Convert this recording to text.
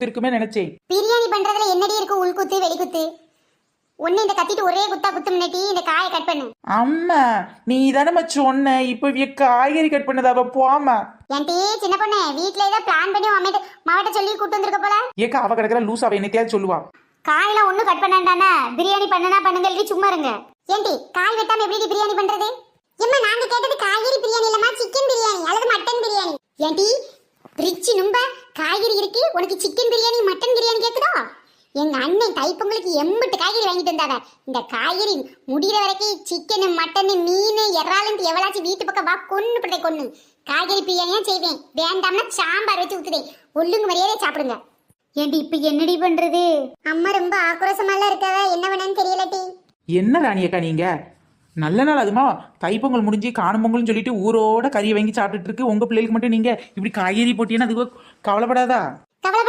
இருக்குமே நினைச்சேன். பிரியாணி பண்றதுல என்னடி இருக்கு உள்குத்து வெளிக்குத்து? ஒண்ணு இந்த கத்திட்டு ஒரே குத்தா குத்து முன்னாடி இந்த காயை கட் பண்ணு. அம்மா நீ தானே சொன்ன இப்ப காய்கறி கட் பண்ணதாவ போமா. ஏன்டி சின்ன பொண்ணு வீட்ல ஏதோ பிளான் பண்ணி அம்மிட்ட மாவட்ட சொல்லி கூட்டு வந்திருக்க போல. ஏக்கா அவ கிடக்குற லூஸ் அவ என்னத்தையாவது சொல்லுவா. காயெல்லாம் ஒண்ணும் கட் பண்ணாண்டானே பிரியாணி பண்ணனா பண்ணுங்க சும்மா இருங்க. ஏன்டி காய் வெட்டாம எப்படி பிரியாணி பண்றது? எம்மா நாங்க கேட்டது காய்கறி பிரியாணி இல்லம்மா சிக்கன் பிரியாணி அல்லது மட்டன் பிரியாணி. ஏன்டி ரிச் நும்ப காய்கறி இருக்கு உனக்கு சிக்கன் பிரியாணி மட்டன் பிரியாணி கேக்குதா? எங்க அண்ணன் தைப்பொங்கலுக்கு எம்பிட்டு காய்கறி வாங்கிட்டு வந்தாங்க. இந்த காய்கறி முடிகிற வரைக்கும் சிக்கன் மட்டன் மீன் இறாலுன்னு எவ்வளாச்சும் வீட்டு பக்கம் வா கொன்னு பட்டை கொன்னு காய்கறி பிரியாணியா செய்வேன். வேண்டாம்னா சாம்பார் வச்சு ஊத்துதேன். ஒல்லுங்க மரியாதை சாப்பிடுங்க. ஏன்டி இப்ப என்னடி பண்றது? அம்மா ரொம்ப ஆக்ரோஷமாலாம் இருக்காவ என்ன வேணும்னு தெரியலட்டி. என்ன ராணியக்கா நீங்க நல்ல நாள் அதுமா தைப்பொங்கல் முடிஞ்சு காணும் பொங்கல்னு சொல்லிட்டு ஊரோட கறியை வாங்கி சாப்பிட்டுட்டு இருக்கு. உங்க பிள்ளைகளுக்கு மட்டும் நீங்க இப்படி காய்கறி போட்டீங்கன்னா அதுக்கு கவலைப்படாதா? கவலைப்பட